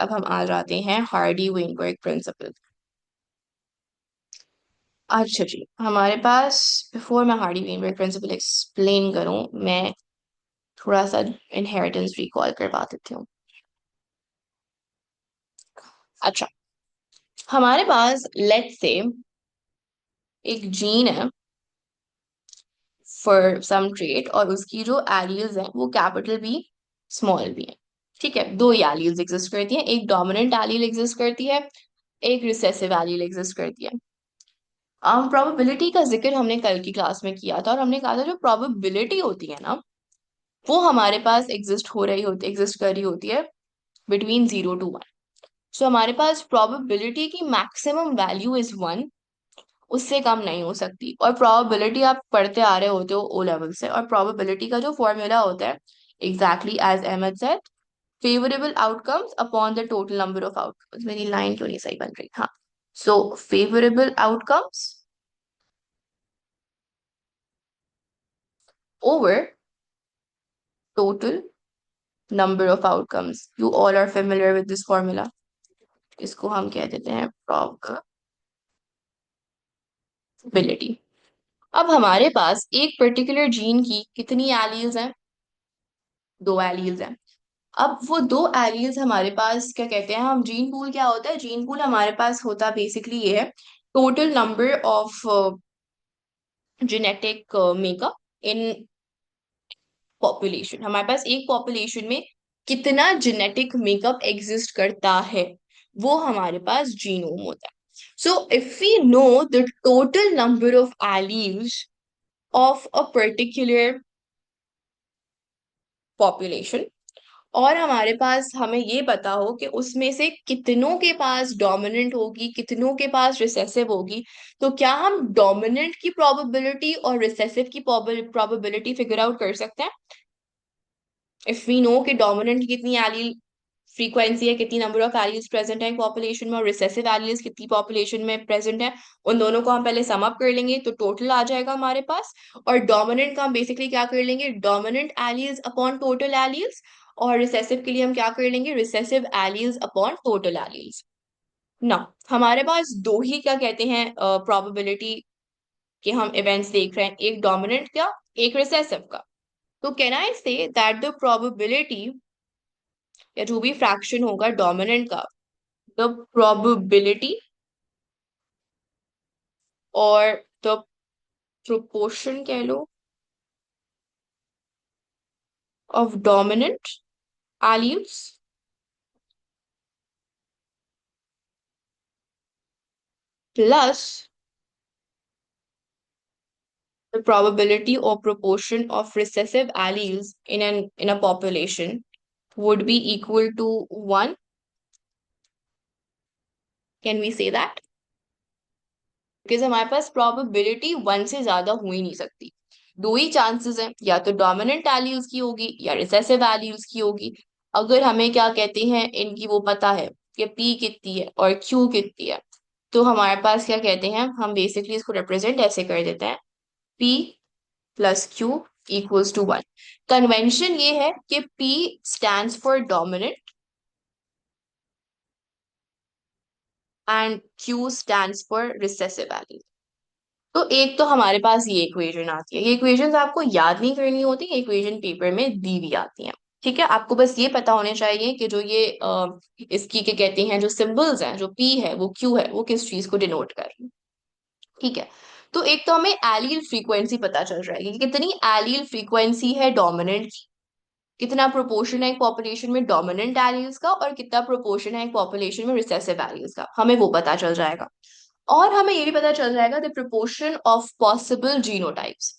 अब हम आ जाते हैं हार्डी वेनबर्ग प्रिंसिपल। अच्छा जी, हमारे पास बिफोर मैं हार्डी वेनबर्ग प्रिंसिपल एक्सप्लेन करूं, मैं थोड़ा सा इनहेरिटेंस रिकॉल करवा देती हूँ। अच्छा, हमारे पास लेट्स से एक जीन है फॉर सम ट्रेट, और उसकी जो एलील्स हैं वो कैपिटल बी स्मॉल बी है। ठीक है, दो ही एलील्स एग्जिस्ट करती हैं, एक डोमिनेंट एलील एग्जिस्ट करती है, एक रिसेसिव एलील एग्जिस्ट करती है। प्रोबेबिलिटी का जिक्र हमने कल की क्लास में किया था, और हमने कहा था जो प्रोबेबिलिटी होती है ना, वो हमारे पास एग्जिस्ट कर रही होती है बिटवीन 0 to 1। सो हमारे पास प्रोबेबिलिटी की मैक्सिमम वैल्यू इज 1, उससे कम नहीं हो सकती। और प्रोबेबिलिटी आप पढ़ते आ रहे होते हो ओ लेवल से, और प्रोबेबिलिटी का जो फॉर्मूला होता है, exactly as Ahmed said, favourable outcomes upon the total number of outcomes. मेरी लाइन क्यों नहीं सही बन रही? हाँ, so favourable outcomes over total number of outcomes. You all are familiar with this formula. इसको हम कह देते हैं probability. अब हमारे पास एक पर्टिकुलर जीन की कितनी एलील्स हैं? दो एलील्स हैं। अब वो दो एलील्स हमारे पास क्या कहते हैं, हम जीन पूल क्या होता है, जीन पूल हमारे पास होता बेसिकली ये है, total number of genetic makeup in population. हमारे पास एक पॉपुलेशन में कितना जेनेटिक मेकअप एग्जिस्ट करता है, वो हमारे पास जीनोम होता है। So if we know the total number of alleles of a particular population, और हमारे पास हमें ये पता हो कि उसमें से कितनों के पास डोमिनेंट होगी, कितनों के पास रिसेसिव होगी, तो क्या हम डोमिनेंट की प्रोबेबिलिटी और रिसेसिव की प्रोबेबिलिटी फिगर आउट कर सकते हैं? इफ वी नो कि डोमिनेंट कितनी एलील फ्रीक्वेंसी है, कितनी नंबर ऑफ एलील्स प्रेजेंट है पॉपुलेशन में, और रिसेसिव एलील्स कितनी पॉपुलेशन में प्रेजेंट है, उन दोनों को हम पहले सम अप कर लेंगे तो टोटल आ जाएगा हमारे पास। और डोमिनेंट का हम बेसिकली क्या कर लेंगे, dominant alleles upon total alleles, और रिसेसिव के लिए हम क्या कर लेंगे, recessive alleles upon total alleles. ना, हमारे पास दो ही क्या कहते हैं प्रोबेबिलिटी के हम इवेंट्स देख रहे हैं, एक डोमिनेंट का, एक रिसेसिव का। तो can I say that the probability, या जो भी फ्रैक्शन होगा डोमिनेंट का, द प्रोबेबिलिटी और द प्रोपोर्शन कह लो of dominant alleles plus the probability or proportion of recessive alleles in a population would be equal to 1. Can we say that? Because हमारे पास probability 1 से ज्यादा हो ही नहीं सकती। दो ही चांसेस हैं, या तो डोमिनेंट एलील्स की होगी या रिसेसिव एलील्स की होगी। अगर हमें क्या कहते हैं इनकी वो पता है कि P कितनी है और Q कितनी है, तो हमारे पास क्या कहते हैं, हम बेसिकली इसको रिप्रेजेंट ऐसे कर देते हैं, P plus Q equals to 1। Convention ये है कि P stands for dominant and Q stands for recessive allele. तो एक तो हमारे पास ये इक्वेशन आती है, ये इक्वेशंस आपको याद नहीं करनी होती, ये इक्वेशन पेपर में दी भी आती हैं। ठीक है, आपको बस ये पता होने चाहिए कि जो ये इसकी क्या कहते हैं, जो सिंबल्स हैं, जो P है वो Q है, वो किस चीज को डिनोट कर रही है। ठीक है, तो एक तो हमें एलील फ्रीक्वेंसी पता चल जाएगी कि कितनी एलील फ्रीक्वेंसी है डोमिनेंट की, कितना प्रोपोर्शन है एक पॉपुलेशन में डोमिनेंट एलील्स का, और कितना प्रोपोर्शन है एक पॉपुलेशन में रिसेसिव एलील्स का, हमें वो पता चल जाएगा। और हमें ये भी पता चल जाएगा the proportion of possible genotypes.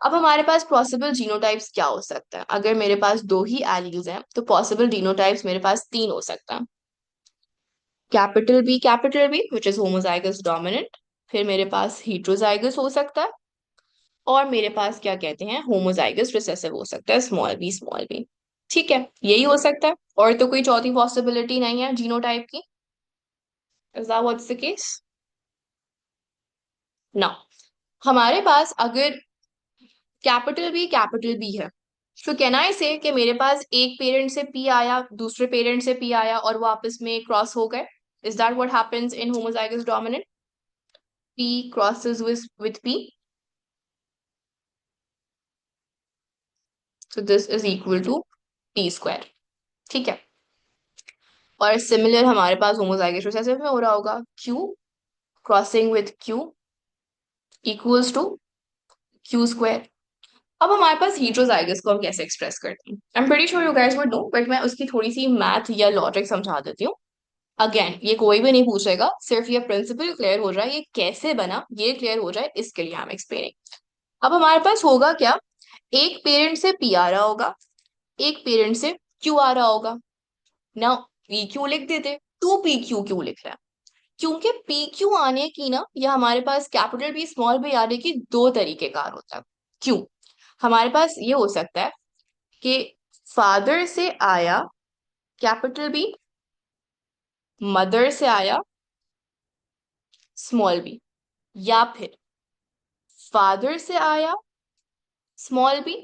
अब हमारे पास पॉसिबल जीनोटाइप्स क्या हो सकता है, अगर मेरे पास दो ही एलील्स हैं तो पॉसिबल जीनोटाइप्स मेरे पास तीन हो सकता है। Capital B which is homozygous dominant, फिर मेरे पास हीट्रोजाइगस हो सकता है, और मेरे पास क्या कहते हैं होमोजाइगस रिसेसिव हो सकता है, स्मॉल बी। ठीक है, यही हो सकता है, और तो कोई चौथी पॉसिबिलिटी नहीं है जीनोटाइप की। Is that what's the case? ना, हमारे पास अगर कैपिटल बी है, सो कैन आई से कि मेरे पास एक पेरेंट से पी आया, दूसरे पेरेंट से पी आया और वो आपस में क्रॉस हो गए? Is that what happens in homozygous dominant? P crosses with P, so this is equal to P square. ठीक है। और सिमिलर हमारे पास होमोजाइगस रिसेसिव में हो रहा होगा, Q crossing with Q equals to Q square. अब हमारे पास heterozygous को हम कैसे एक्सप्रेस करते हैं? I am pretty sure you guys would know, but मैं उसकी थोड़ी सी मैथ या लॉजिक समझा देती हूँ। अगेन ये कोई भी नहीं पूछेगा, सिर्फ ये प्रिंसिपल क्लियर हो जाए, ये कैसे बना ये क्लियर हो जाए, इसके लिए हम एक्सप्लेनिंग। अब हमारे पास होगा क्या, एक पेरेंट से पी आ रहा होगा, एक पेरेंट से क्यू आ रहा होगा ना। पी क्यू लिख देते, टू पी क्यू क्यों लिख रहा है? क्योंकि पी क्यू आने की ना, या हमारे पास कैपिटल बी स्मॉल बी आने की दो तरीके कार होता है। क्यों? हमारे पास ये हो सकता है कि फादर से आया कैपिटल बी, मदर से आया स्मॉल बी, या फिर फादर से आया स्मॉल बी,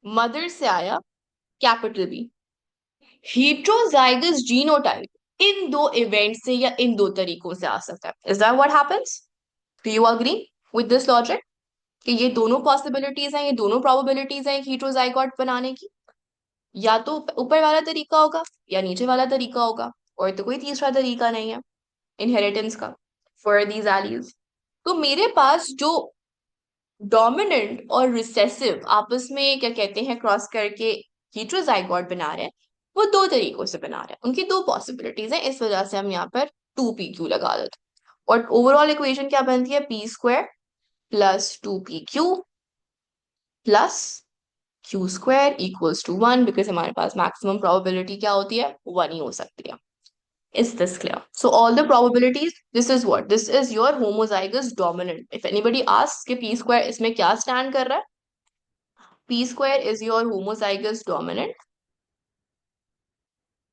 मदर से आया कैपिटल बी। हेट्रोजाइगस जीनोटाइप इन दो इवेंट से या इन दो तरीकों से आ सकता है। Is that what happens? Do you agree with this logic कि ये दोनों पॉसिबिलिटीज हैं, ये दोनों प्रोबेबिलिटीज हैं एक हेट्रोजाइगोट बनाने की? या तो ऊपर वाला तरीका होगा या नीचे वाला तरीका होगा, और तो कोई तीसरा तरीका नहीं है इनहेरिटेंस का फॉर दीज एलील्स। तो मेरे पास जो डोमिनेंट और रिसेसिव आपस में क्या कहते हैं क्रॉस करके हेट्रोजाइगोट बना रहे हैं, वो दो तरीकों से बना रहे हैं, उनकी दो पॉसिबिलिटीज हैं, इस वजह से हम यहाँ पर टू पी क्यू लगा देते हैं। और ओवरऑल इक्वेशन क्या बनती है, P square plus two P Q plus Q square equals to one, because हमारे पास मैक्सिमम प्रोबेबिलिटी क्या होती है, वन ही हो सकती है। Is this clear? So all the probabilities, this is what? This is your homozygous dominant. If anybody asks कि p square इसमें क्या stand कर रहा है? P square is your homozygous dominant.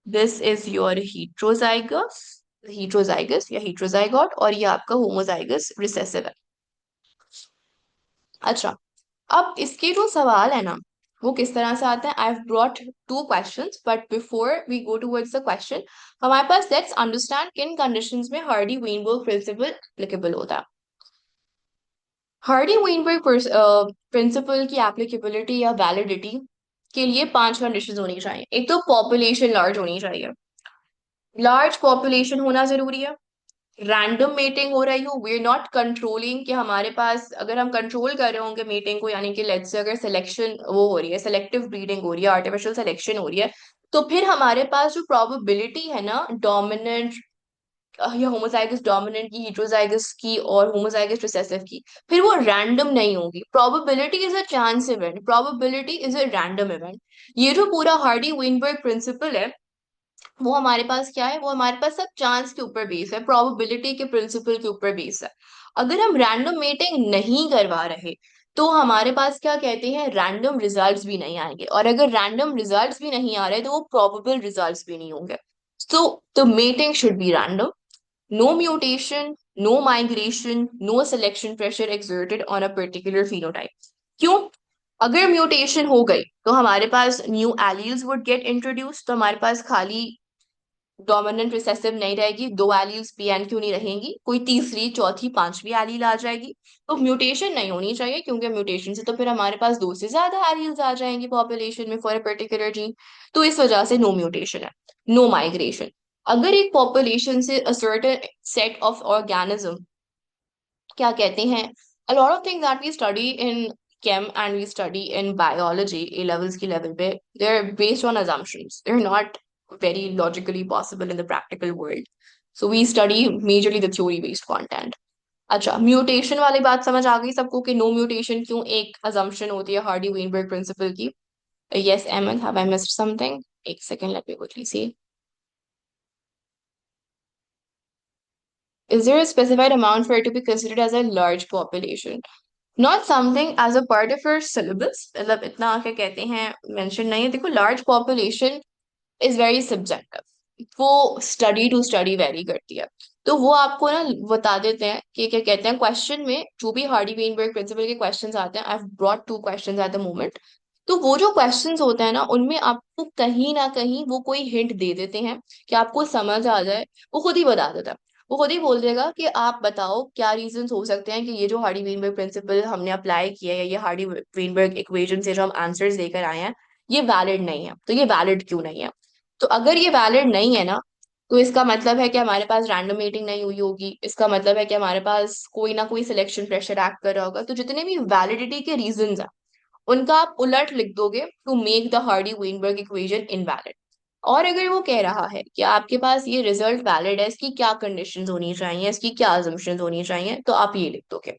This is your heterozygous या heterozygote, और ये आपका homozygous recessive है। अच्छा, अब इसके जो सवाल है ना, वो किस तरह से आते हैं? I have brought two questions, but before we go towards the question, हमारे पास लेट्स अंडरस्टैंड किन कंडीशंस में हार्डी वेनबर्ग प्रिंसिपल एप्लीकेबल होता है। हार्डी वेनबर्ग प्रिंसिपल की एप्लीकेबिलिटी या वैलिडिटी के लिए पांच कंडीशंस होनी चाहिए। एक तो पॉपुलेशन लार्ज होनी चाहिए, लार्ज पॉपुलेशन होना जरूरी है। रैंडम मेटिंग हो रही हो, वी आर नॉट कंट्रोलिंग कि हमारे पास, अगर हम कंट्रोल कर रहे होंगे मीटिंग को, यानी कि लेट्स से अगर सिलेक्शन वो हो रही है, सेलेक्टिव ब्रीडिंग हो रही है, आर्टिफिशियल सिलेक्शन हो रही है, तो फिर हमारे पास जो प्रोबेबिलिटी है ना डोमिनेंट या होमोजाइगस डोमिनेंट की, हेटेरोजाइगस की और होमोजाइगस रिसेसिव की, फिर वो रैंडम नहीं होगी। Probability is a chance event, probability is a random event. ये जो पूरा हार्डी वेनबर्ग प्रिंसिपल है, वो हमारे पास क्या है, वो हमारे पास सब चांस के ऊपर बेस है, प्रोबेबिलिटी के प्रिंसिपल के ऊपर बेस है। अगर हम रैंडम मेटिंग नहीं करवा रहे तो हमारे पास क्या कहते हैं, रैंडम रिजल्ट्स भी नहीं आएंगे, और अगर रैंडम रिजल्ट्स भी नहीं आ रहे तो वो प्रोबेबल रिजल्ट्स भी नहीं होंगे। So the mating should be random, no mutation, no migration, no selection pressure exerted on a particular phenotype। क्यों? अगर म्यूटेशन हो गई तो हमारे पास new alleles would get introduce, तो हमारे पास खाली डोमिनेंट रिसेसिव नहीं रहेगी, दो एलील्स पी एंड क्यू नहीं रहेंगी, कोई तीसरी चौथी पांचवी एलील आ जाएगी। तो म्यूटेशन नहीं होनी चाहिए, क्योंकि म्यूटेशन से तो फिर हमारे पास दो से ज्यादा एलील्स आ जाएंगी पॉपुलेशन में फॉर अ पर्टिकुलर जीन। तो इस वजह से नो म्यूटेशन है, नो माइग्रेशन। अगर एक पॉपुलेशन से a certain set of organism, क्या कहते हैं, a lot of things that we study in chem and we study in biology A levels की level पे, they're based on assumptions, they're not very logically possible in the practical world, so we study majorly the theory based content। अच्छा, mutation वाली बात समझ आ गई सबको कि no mutation क्यों एक assumption होती है हार्डी वेनबर्ग प्रिंसिपल की? yes Emma, have I missed something? एक second, let me quickly see। Is there a specified amount for it to be considered as a large population? Not something as a part of your syllabus, मतलब इतना क्या कहते हैं mention नहीं है। देखो, large population is very subjective, वो study to study very करती है। तो वो आपको ना बता देते हैं कि क्या कहते हैं क्वेश्चन में, जो भी हार्डी वेनबर्ग प्रिंसिपल के क्वेश्चंस आते हैं, I have brought two questions at the moment, तो वो जो क्वेश्चंस होते हैं ना, उनमें आपको कहीं ना कहीं वो कोई हिंट दे देते हैं कि आपको समझ आ जाए। वो खुद ही बता देता है। वो खुद ही बोल देगा कि आप बताओ क्या रीजंस हो सकते हैं कि ये जो हार्डी वेनबर्ग प्रिंसिपल हमने अप्लाई किया है, या ये हार्डी वेनबर्ग इक्वेशन से जो हम आंसर्स लेकर आए हैं, ये वैलिड नहीं है। तो ये वैलिड क्यों नहीं है? तो अगर ये वैलिड नहीं है ना, तो इसका मतलब है कि हमारे पास रैंडम मीटिंग नहीं हुई होगी। इसका मतलब है कि हमारे पास कोई ना कोई सिलेक्शन प्रेशर एक्ट कर रहा होगा। तो जितने भी वैलिडिटी के रीजंस हैं, उनका आप उलट लिख दोगे to make the Hardy Weinberg equation invalid. और अगर वो कह रहा है कि आपके पास ये रिजल्ट वैलिड है, इसकी क्या कंडीशंस होनी चाहिए, इसकी क्या अजम्पशंस होनी चाहिए, तो आप ये लिख दोगे।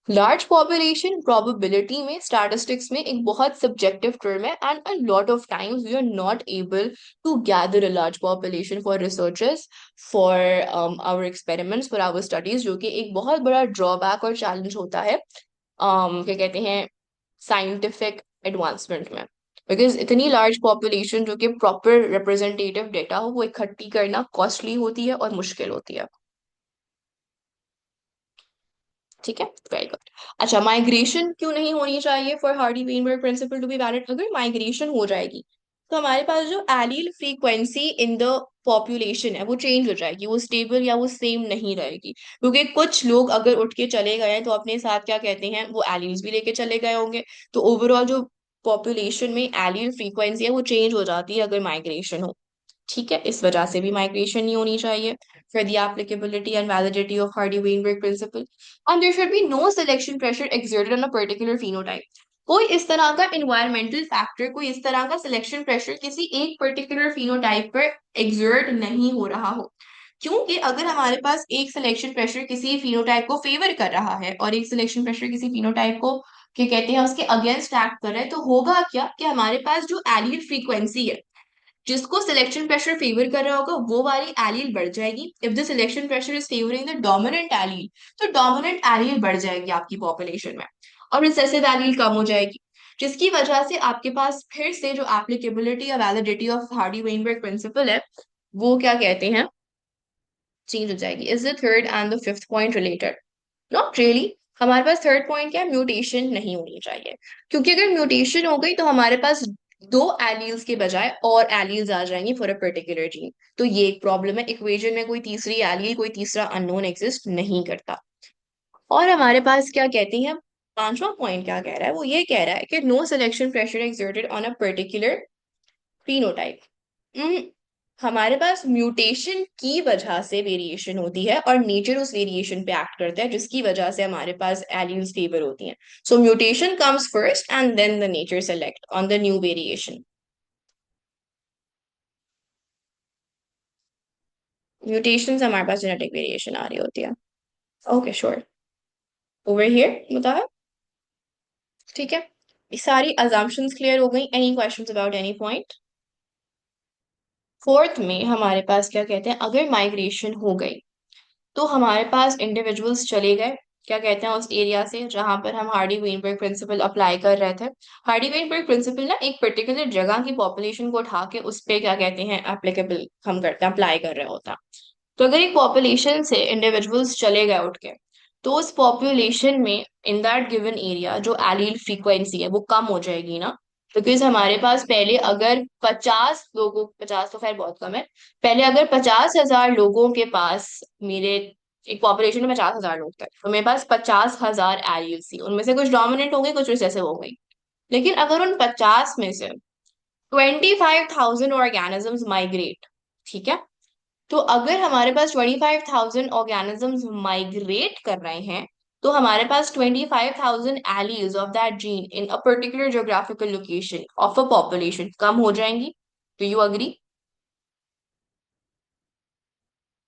लार्ज पॉपुलेशन प्रोबेबिलिटी में, स्टैटिस्टिक्स में एक बहुत सब्जेक्टिव टर्म है, and a lot of times we are not able to gather a large population for researchers, for our experiments, for our studies, जो कि एक बहुत बड़ा ड्रॉबैक और चैलेंज होता है क्या कहते हैं, साइंटिफिक एडवांसमेंट में। बिकॉज इतनी लार्ज पॉपुलेशन जो कि प्रॉपर रिप्रेजेंटेटिव डेटा हो, वो इकट्ठी करना कॉस्टली होती है और मुश्किल होती है। ठीक है, वेरी गुड। अच्छा, माइग्रेशन क्यों नहीं होनी चाहिए for Hardy Weinberg principle to be valid? अगर माइग्रेशन हो जाएगी तो हमारे पास जो allele frequency in the population है, वो चेंज हो जाएगी, वो स्टेबल या वो सेम नहीं रहेगी। क्योंकि कुछ लोग अगर उठ के चले गए हैं, तो अपने साथ क्या कहते हैं, वो एलील्स भी लेके चले गए होंगे। तो ओवरऑल जो पॉपुलेशन में एलील फ्रीक्वेंसी है, वो चेंज हो जाती है अगर माइग्रेशन हो। ठीक है, इस वजह से भी माइग्रेशन नहीं होनी चाहिए for the applicability and validity of Hardy-Weinberg principle. And there should be no selection pressure exerted on a particular phenotype. कोई इस तरह का environmental factor, कोई इस तरह का selection pressure किसी एक particular phenotype पर exert नहीं हो रहा हो। क्योंकि अगर हमारे पास एक सिलेक्शन प्रेशर किसी फिनोटाइप को फेवर कर रहा है और एक सिलेक्शन प्रेशर किसी फिनोटाइप को, क्या कहते हैं, उसके अगेंस्ट एक्ट कर रहा है, तो होगा क्या कि हमारे पास जो एलील फ्रीक्वेंसी है, जिसको सिलेक्शन प्रेशर फेवर कर रहा होगा, वो वाली एलील बढ़ जाएगी। If the selection pressure is favouring the dominant allele, तो डोमिनेंट एलील बढ़ जाएगी आपकी पॉपुलेशन में, और रिसेसिव एलील कम हो जाएगी। जिसकी वजह से आपके पास फिर से जो एप्लीकेबिलिटी या validity of Hardy Weinberg principle है, वो क्या कहते हैं, चेंज हो जाएगी। Is the third and the fifth point related? Not really. हमारे पास थर्ड पॉइंट क्या है, म्यूटेशन नहीं होनी चाहिए। क्योंकि अगर म्यूटेशन हो गई, तो हमारे पास दो एलील्स के बजाय और एलील्स आ जाएंगे फॉर अ पर्टिकुलर जीन। तो ये एक प्रॉब्लम है, इक्वेशन में कोई तीसरी एलील, कोई तीसरा अननोन एग्जिस्ट नहीं करता। और हमारे पास क्या कहती हैं, पांचवा पॉइंट क्या कह रहा है, वो ये कह रहा है कि no selection pressure exerted on a particular phenotype। हमारे पास म्यूटेशन की वजह से वेरिएशन होती है, और नेचर उस वेरिएशन पे एक्ट करता है, जिसकी वजह से हमारे पास एलील्स फेवर होती हैं। So mutation comes first and then the nature select on the new variation. Mutation से हमारे पास जेनेटिक वेरिएशन आ रही होती है। Okay, sure. ओवर हियर बताया। ठीक है, ये सारी अजम्पशंस क्लियर हो गई? Any questions about any point? Fourth में हमारे पास क्या कहते हैं, अगर माइग्रेशन हो गई, तो हमारे पास इंडिविजुअल्स चले गए, क्या कहते हैं, उस एरिया से जहां पर हम हार्डी वेनबर्ग प्रिंसिपल अप्लाई कर रहे थे। हार्डी वेनबर्ग प्रिंसिपल ना एक पर्टिकुलर जगह की पॉपुलेशन को उठा के उस पे क्या कहते हैं एप्लीकेबल हम करते हैं, अप्लाई कर रहे होता। तो अगर एक पॉपुलेशन से इंडिविजुअल्स चले गए उठ के, तो उस पॉपुलेशन में इन दैट गिवन एरिया जो एलील फ्रीक्वेंसी है वो कम हो जाएगी ना। बिकॉज हमारे पास पहले अगर 50 लोगों, 50 तो खैर बहुत कम है, पहले अगर 50,000 लोगों के पास, मेरे एक पॉपुलेशन में 50,000 लोग थे, तो मेरे पास 50,000 एलील्स थी। उनमें से कुछ डोमिनेंट हो गई, कुछ रिसेसिव हो गई। लेकिन अगर उन 50 में से 25,000 ऑर्गेनिजम्स माइग्रेट, ठीक है, तो अगर हमारे पास 25,000 ऑर्गेनिजम्स माइग्रेट कर रहे हैं, तो हमारे पास 25,000 alleles of that gene in a particular geographical location of a population कम हो जाएंगी। Do you agree?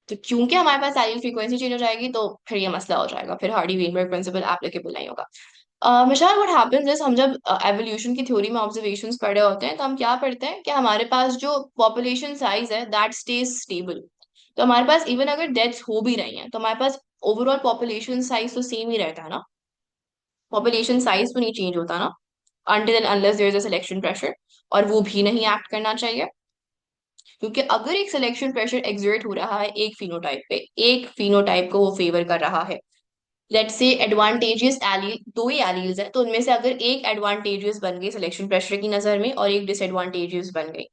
तो क्योंकि हमारे पास एलील फ्रीक्वेंसी चेंज हो जाएगी, तो फिर ये मसला हो जाएगा, फिर हार्डी वेनबर्ग प्रिंसिपल एप्लीकेबल नहीं होगा। मिसाल व्हाट हैपेंस इज, हम जब एवोल्यूशन की थ्योरी में ऑब्जर्वेशंस पढ़े होते हैं, तो हम क्या पढ़ते हैं कि हमारे पास जो पॉपुलेशन साइज है दैट स्टेज स्टेबल। तो हमारे पास इवन अगर डेथ्स हो भी रही हैं, तो हमारे पास ओवरऑल पॉपुलेशन साइज तो सेम ही रहता है ना। पॉपुलेशन साइज तो नहीं चेंज होता ना, until and unless there is a selection pressure, और वो भी नहीं एक्ट करना चाहिए। क्योंकि अगर एक सिलेक्शन प्रेशर एक्सर्ट हो रहा है एक फिनोटाइप पे, एक फिनोटाइप को वो फेवर कर रहा है, लेट्स से एडवांटेजियस एलील, दो ही एलील्स है, तो उनमें से अगर एक एडवांटेजियस बन गई सिलेक्शन प्रेशर की नजर में और एक डिसएडवांटेजियस बन गई,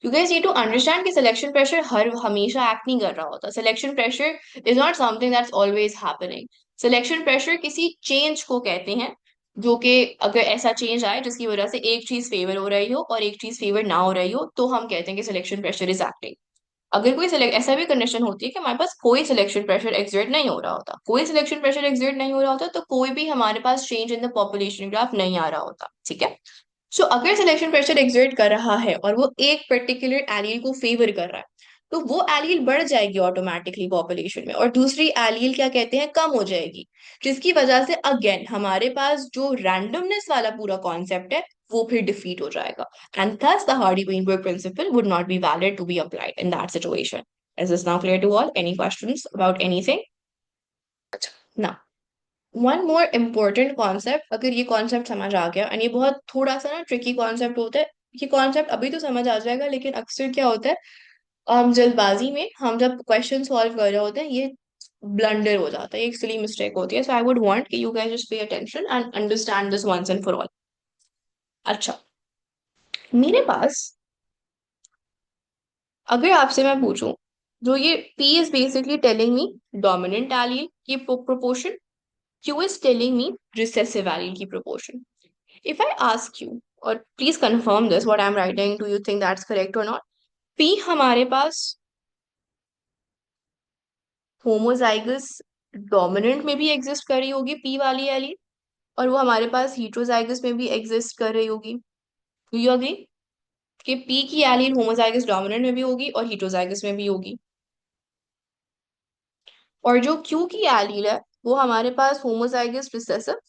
you guys need to understand कि सिलेक्शन प्रेशर हर हमेशा एक्ट नहीं कर रहा होता। Selection pressure is not something that's always happening. Selection pressure किसी चेंज को कहते हैं, जो कि अगर ऐसा चेंज आए जिसकी वजह से एक चीज फेवर हो रही हो और एक चीज फेवर ना हो रही हो, तो हम कहते हैं कि सिलेक्शन प्रेशर इज एक्टिंग। अगर कोई सिलेक्ट ऐसा भी कंडीशन होती है कि हमारे पास कोई सिलेक्शन प्रेशर एक्सर्ट नहीं हो रहा होता, कोई सिलेक्शन प्रेशर एक्सर्ट नहीं हो रहा होता, तो कोई भी हमारे पास change in the population graph नहीं आ रहा होता, ठीक है। सो अगर सिलेक्शन प्रेशर एक्सर्ट कर रहा है और वो एक पर्टिकुलर एलील को फेवर कर रहा है, तो वो एलील बढ़ जाएगी ऑटोमेटिकली पॉपुलेशन में, और दूसरी एलील क्या कहते हैं, कम हो जाएगी, जिसकी वजह से अगेन हमारे पास जो रैंडमनेस वाला पूरा कॉन्सेप्ट है वो फिर डिफीट हो जाएगा, and thus the Hardy-Weinberg principle would not be valid to be applied in that situation. Is this now clear to all? Any questions about anything? Now, one more important concept, अगर ये concept समझ आ गया, and ये बहुत थोड़ा सा ना tricky concept होता है, ये कॉन्सेप्ट अभी तो समझ आ जाएगा, लेकिन अक्सर क्या होता है, जल्दबाजी में हम जब क्वेश्चन सॉल्व कर रहे होते हैं, ये ब्लंडर हो जाता है, एक सिली मिस्टेक होती है। सो आई वुड वांट कि you guys just pay attention and understand this once and for all. अच्छा, मेरे पास, अगर आपसे मैं पूछूं, जो ये P is basically telling me dominant allele की proportion, Q is telling me recessive allele की proportion. If I ask you, or please confirm this, what I'm writing, do you think that's correct or not? P हमारे पास homozygous dominant में भी exist कर रही होगी, P वाली allele, और वो हमारे पास हीट्रोजाइगस में भी एग्जिस्ट कर रही होगी। डू यू अग्री कि P की एलील होमोजाइगस डोमिनेंट में भी होगी और हीट्रोजाइगस में भी होगी, और जो Q की एलील है वो हमारे पास होमोजाइगस रिसेसिव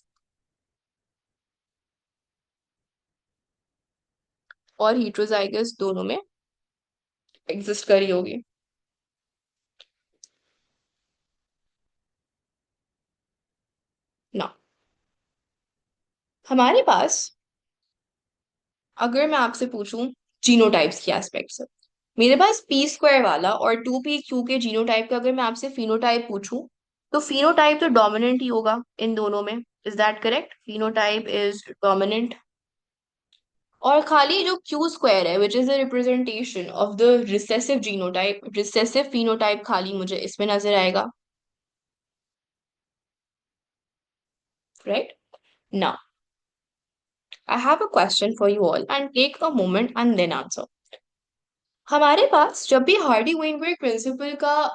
और हीट्रोजाइगस दोनों में एग्जिस्ट कर रही होगी ना। हमारे पास, अगर मैं आपसे पूछूं जीनोटाइप्स के एस्पेक्ट से, मेरे पास पी स्क्वायर वाला और टू पी क्यू के जीनोटाइप का अगर मैं आपसे फिनोटाइप पूछूं, तो फिनोटाइप तो डोमिनेंट ही होगा इन दोनों में। Is that correct? Phenotype is dominant. और खाली जो क्यू स्क्वायर है which is the representation of the recessive genotype, recessive phenotype खाली मुझे इसमें नजर आएगा, right. Now I have a question for you all and take a moment and then answer. हमारे पास जब भी हार्डी वेनबर्ग प्रिंसिपल का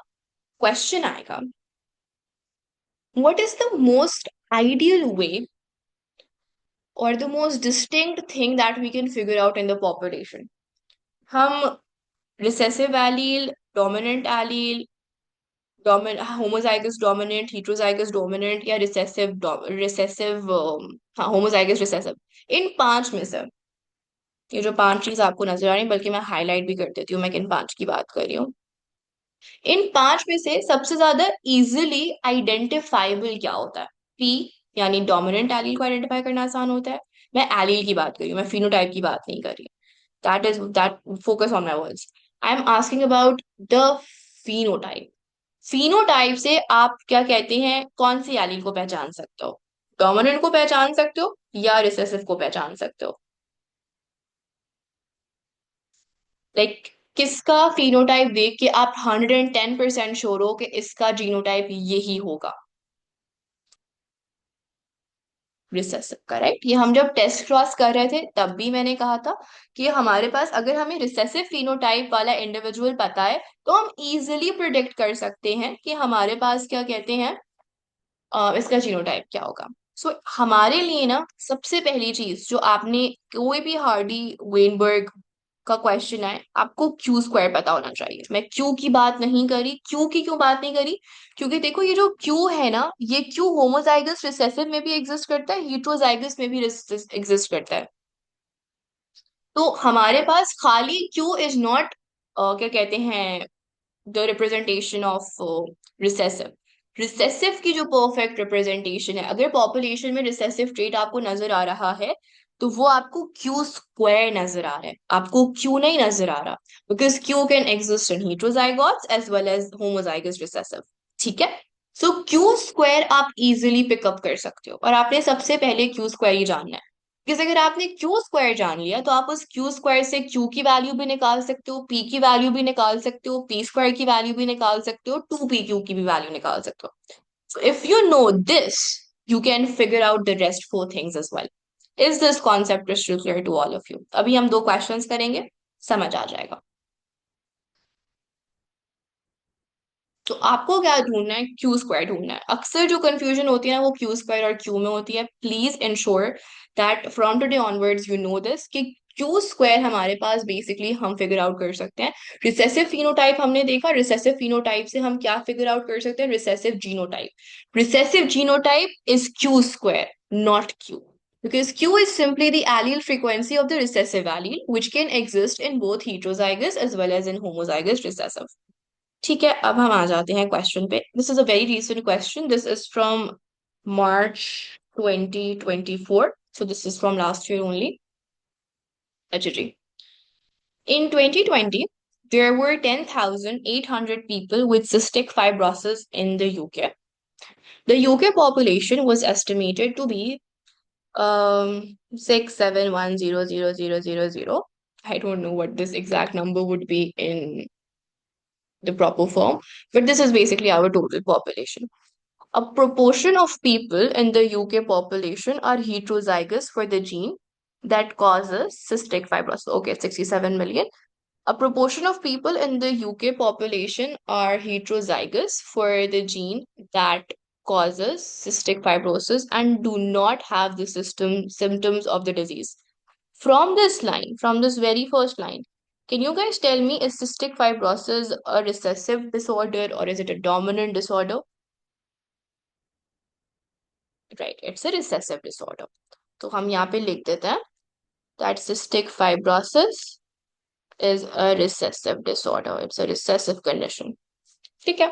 क्वेश्चन आएगा, what is the most ideal way or the most distinct thing that we can figure out in the population? हम recessive allele, dominant allele, homozygous dominant, heterozygous dominant, या recessive, हाँ homozygous recessive, इन पांच में से, ये जो पांच चीज आपको नजर आ रही है, बल्कि मैं हाईलाइट भी कर देती हूँ, मैं किन पांच की बात कर रही हूँ, इन पांच में से सबसे ज्यादा इजिली आइडेंटिफाइबल क्या होता है? पी, यानी डोमिनेंट एलील को आइडेंटिफाई करना आसान होता है। मैं एलील की बात कर रही हूँ, मैं फिनोटाइप की बात नहीं कर रही। That focus on my words. I am asking about the phenotype. Phenotype से आप क्या कहते हैं, कौन सी एलील को पहचान सकते हो? डोमिनेंट को पहचान सकते हो या रिसेसिव को पहचान सकते हो? लाइक किसका फिनोटाइप देख के आप 110% श्योर हो कि इसका जीनोटाइप यही होगा? Recessive, correct. ये हम जब टेस्ट क्रॉस कर रहे थे तब भी मैंने कहा था कि हमारे पास अगर हमें रिसेसिव फिनोटाइप वाला इंडिविजुअल पता है, तो हम इजिली प्रिडिक्ट कर सकते हैं कि हमारे पास क्या कहते हैं, इसका जीनोटाइप क्या होगा। सो हमारे लिए ना सबसे पहली चीज जो आपने, कोई भी हार्डी वेनबर्ग का क्वेश्चन है, आपको क्यू स्क्वायर पता होना चाहिए। मैं क्यू की बात नहीं करी, क्यू की क्यों बात नहीं करी, क्योंकि देखो ये जो क्यू है ना, ये क्यू होमोजाइगस रिसेसिव में भी एग्जिस्ट करता है, हीट्रोजाइगस में भी एग्जिस्ट करता है। तो हमारे पास खाली क्यू इज नॉट, क्या कहते हैं, the representation of recessive. Recessive की जो परफेक्ट रिप्रेजेंटेशन है, अगर पॉपुलेशन में रिसेसिव ट्रेट आपको नजर आ रहा है, तो वो आपको क्यू स्क्वायर नजर आ रहा है, आपको क्यू नहीं नजर आ रहा, because Q can exist in heterozygotes as well as homozygous recessive, ठीक है। सो क्यू स्क्वायर आप इजिली पिकअप कर सकते हो, और आपने सबसे पहले क्यू स्क्वायर ही जानना है, because अगर आपने क्यू स्क्वायर जान लिया तो आप उस क्यू स्क्वायर से क्यू की वैल्यू भी निकाल सकते हो, पी की वैल्यू भी निकाल सकते हो, पी स्क्वायर की वैल्यू भी निकाल सकते हो, टू पी क्यू की भी वैल्यू निकाल सकते हो. So if you know this, you can figure out the rest four things as well. Is this concept crystal clear to all of you? अभी हम दो क्वेश्चंस करेंगे, समझ आ जाएगा. तो आपको क्या ढूंढना है? क्यू स्क्वायर ढूंढना है. अक्सर जो कंफ्यूजन होती है ना वो क्यू स्क्वायर और क्यू में होती है. Please ensure that from today onwards you know this कि क्यू स्क्वायर हमारे पास बेसिकली हम फिगर आउट कर सकते हैं. रिसेसिव फिनोटाइप हमने देखा, रिसेसिव फिनोटाइप से हम क्या फिगर आउट कर सकते हैं? Recessive genotype. Recessive genotype is Q square, not Q. Because Q is simply the allele frequency of the recessive allele, which can exist in both heterozygous as well as in homozygous recessive. ठीक है, अब हम आ जाते हैं question पे. This is a very recent question. This is from March 2024. So this is from last year only. अच्छा जी. In 2020, there were 10,800 people with cystic fibrosis in the UK. The UK population was estimated to be 671000000. I don't know what this exact number would be in the proper form, but this is basically our total population. A proportion of people in the UK population are heterozygous for the gene that causes cystic fibrosis. Okay, 67 million. A proportion of people in the UK population are heterozygous for the gene that causes cystic fibrosis and do not have the symptoms of the disease. From this line, from this very first line, can you guys tell me, is cystic fibrosis a recessive disorder or is it a dominant disorder? Right, it's a recessive disorder. तो हम यहाँ पे लिख देते हैं that cystic fibrosis is a recessive disorder. It's a recessive condition. ठीक है.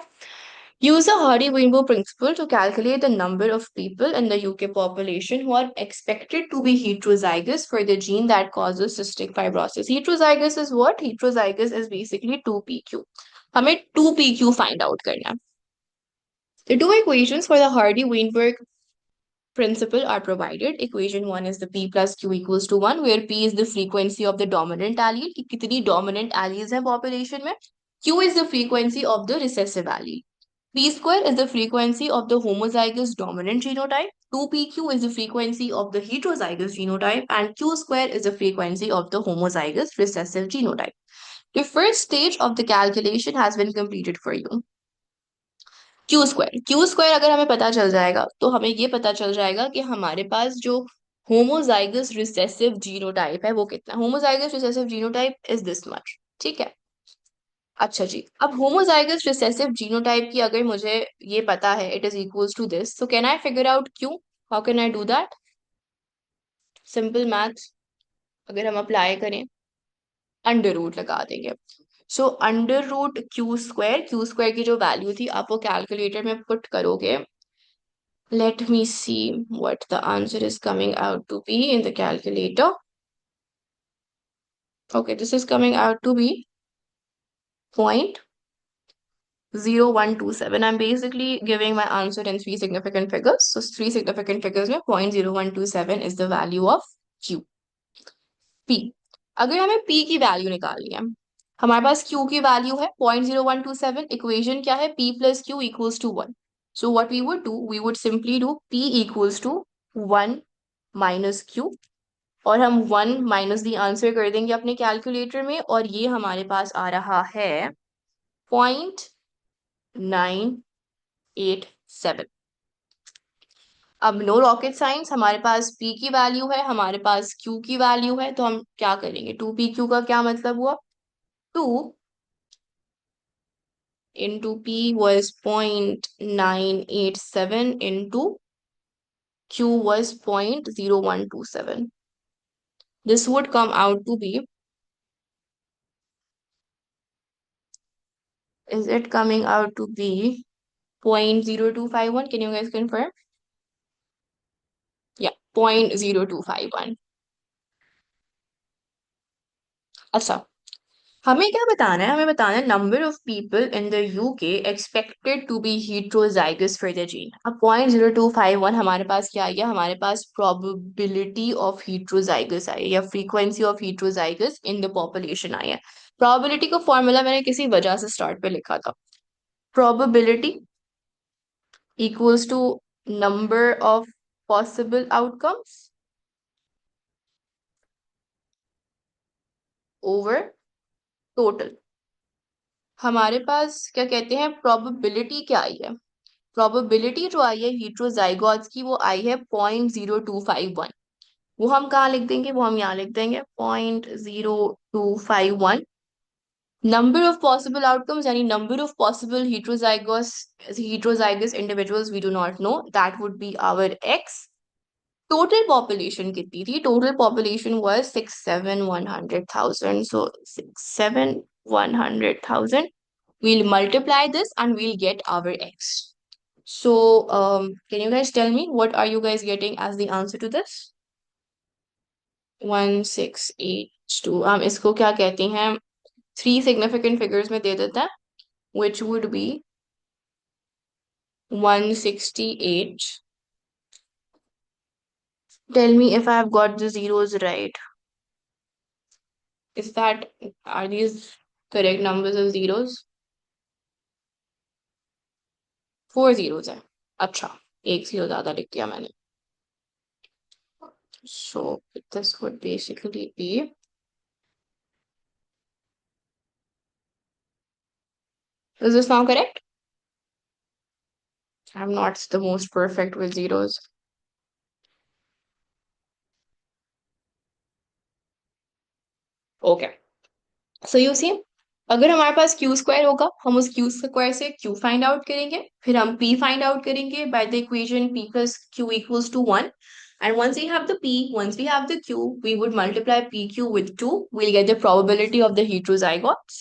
Use the Hardy-Weinberg principle to calculate the number of people in the UK population who are expected to be heterozygous for the gene that causes cystic fibrosis. Heterozygous is what? Heterozygous is basically 2pq. हमें 2pq find out करना है. The two equations for the Hardy-Weinberg principle are provided. Equation 1 is the p plus q equals to 1, where p is the frequency of the dominant allele, कि कितनी dominant alleles हैं population में. Q is the frequency of the recessive allele. P square is the frequency of the homozygous dominant genotype. 2pq is the frequency of the heterozygous genotype, and q square is the frequency of the homozygous recessive genotype. The first stage of the calculation has been completed for you. Q square अगर हमें पता चल जाएगा तो हमें ये पता चल जाएगा कि हमारे पास जो होमोजाइगस रिसेसिव जीनोटाइप है वो कितना. Homozygous recessive genotype is this much. ठीक है. अच्छा जी, अब होमोजाइगस रिसेसिव जीनोटाइप की अगर मुझे ये पता है it is equals to this, so can I figure out Q? How can I do that? Simple maths अगर हम अप्लाई करें, अंडर रूट लगा देंगे. So under root Q square की जो वैल्यू थी आप वो कैलकुलेटर में पुट करोगे. Let me see what the answer is coming out to be in the calculator. Okay, this is coming out to be 0.0127. I'm basically giving my answer in three significant figures. So three significant figures में 0.0127 is the value of Q. P. अगर हमें P की value निकालनी है, हमारे पास Q की value है 0.0127. Equation क्या है? P plus Q equals to 1. So what we would do, we would simply do P equals to 1 minus Q, और हम 1 माइनस दी आंसर कर देंगे अपने कैलकुलेटर में, और ये हमारे पास आ रहा है 0.987. अब नो रॉकेट साइंस, हमारे पास P की वैल्यू है, हमारे पास Q की वैल्यू है, तो हम क्या करेंगे? 2pq का क्या मतलब हुआ? 2 into P was 0.987 into Q was 0.0127. This would come out to be, is it coming out to be 0.0251? Can you guys confirm? Yeah, 0.0251. अच्छा, हमें क्या बताना है, हमें बताना है number of people in the UK expected to be heterozygous for the gene. अब 0.0251 हमारे पास क्या आ गया, हमारे पास प्रोबेबिलिटी ऑफ heterozygous आई है, या frequency of heterozygous in the population आई है। प्रोबेबिलिटी का फॉर्मूला मैंने किसी वजह से स्टार्ट पे लिखा था। Probability equals to number of possible outcomes over total. हमारे पास क्या कहते हैं, प्रोबेबिलिटी क्या आई है, प्रोबेबिलिटी जो आई है हीट्रोजाइगोट्स की, वो आई है 0.0251। वो हम कहाँ लिख देंगे, वो हम यहाँ लिख देंगे 0.0251। नंबर ऑफ पॉसिबल आउटकम्स यानी number of possible heterozygous individuals we do not know, that would be our x। Total population कितनी थी, total population was 6,7,100,000, so 6,7,100,000। we'll multiply this and we'll get our x। So, can you guys tell me what are you guys getting as the answer to this? 1682। हम इसको क्या कहते हैं, three significant figures में दे देते हैं, which would be 168। Tell me if I have got the zeros right. Is that, are these correct numbers of zeros? 4 zeros है। अच्छा, एक जीरो ज्यादा लिख दिया मैंने। So this would basically be, is this now correct? I'm not the most perfect with zeros. Okay. So you see, अगर हमारे पास Q square होगा, हम उस क्यू स्क्वायर से क्यू फाइंड आउट करेंगे, फिर हम पी फाइंड आउट करेंगे by the equation P plus Q equals to 1। And once we have the p, once we have the q, we would multiply pq with 2, we'll get the probability of the heterozygotes।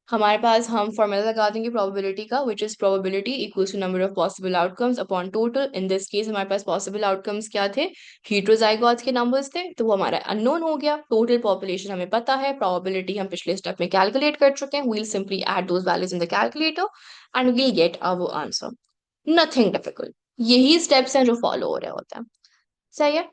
हमारे पास हम formula लगा देंगे probability का, which is probability equals to number of possible outcomes upon total। in this case हमारे पास possible outcomes क्या थे, heterozygotes के numbers थे, तो वो हमारा unknown हो गया। total population हमें पता है, probability हम पिछले स्टेप में कैलकुलेट कर चुके हैं, we'll simply add those values in the calculator and we'll get our answer। nothing difficult। यही steps हैं जो follow हो रहे होते हैं। सही है।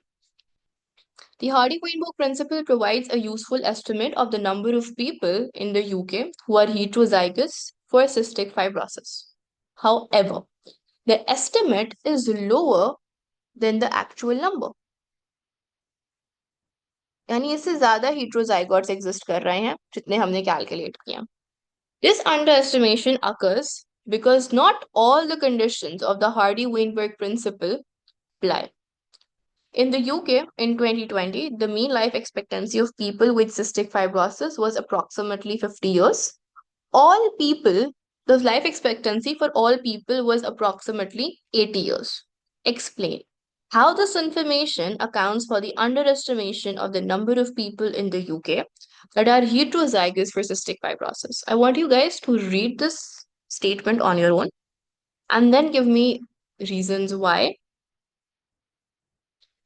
The Hardy-Weinberg principle provides a useful estimate of the number of people in the UK who are heterozygous for cystic fibrosis. However, the estimate is lower than the actual number। यानी इससे ज्यादा heterozygotes exist कर रहे हैं जितने हमने calculate किया। This underestimation occurs because not all the conditions of the Hardy-Weinberg principle apply। In the UK in 2020, the mean life expectancy of people with cystic fibrosis was approximately 50 years. All people, the life expectancy for all people was approximately 80 years. Explain how this information accounts for the underestimation of the number of people in the UK that are heterozygous for cystic fibrosis. I want you guys to read this statement on your own and then give me reasons why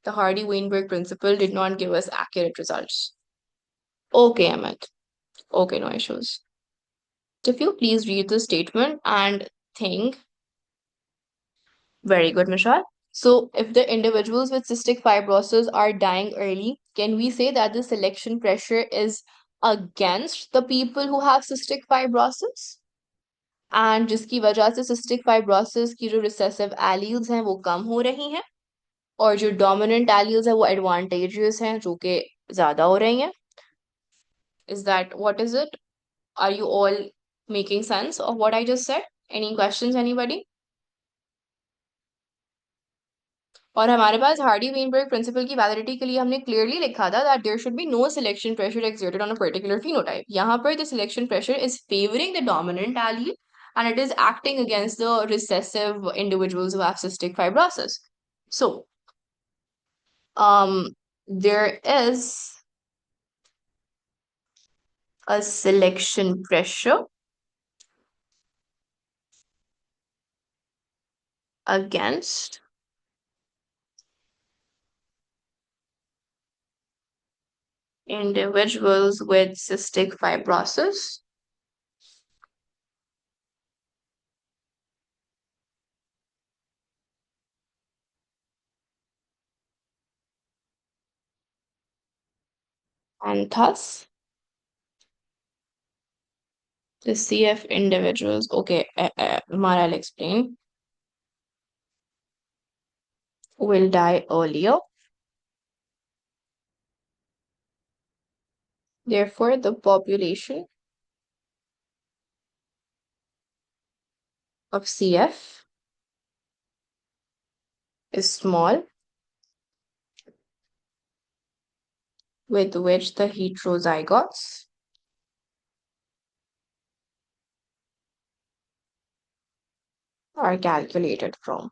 the Hardy-Weinberg principle did not give us accurate results. Okay, Amit. Okay, no issues. If you please read the statement and think, very good, Mishal. So, if the individuals with cystic fibrosis are dying early, can we say that the selection pressure is against the people who have cystic fibrosis? And जिसकी वजह से cystic fibrosis की जो recessive alleles हैं वो कम हो रही हैं, और जो dominant alleles हैं वो advantageous हैं जो कि ज़्यादा हो रही हैं। Is that, what is it? Are you all making sense of what I just said? Any questions, anybody? और हमारे पास हार्डी वेनबर्ग प्रिंसिपल की वैलिडिटी के लिए हमने क्लियरली लिखा था that there should be no selection pressure exerted on a particular phenotype. यहाँ पर the selection pressure is favouring the dominant allele and it is acting against the recessive individuals who have cystic fibrosis. So, there is a selection pressure against individuals with cystic fibrosis. And thus, the CF individuals, okay, Mara will explain, will die earlier. Therefore, the population of CF is small, with which the heterozygotes are calculated from.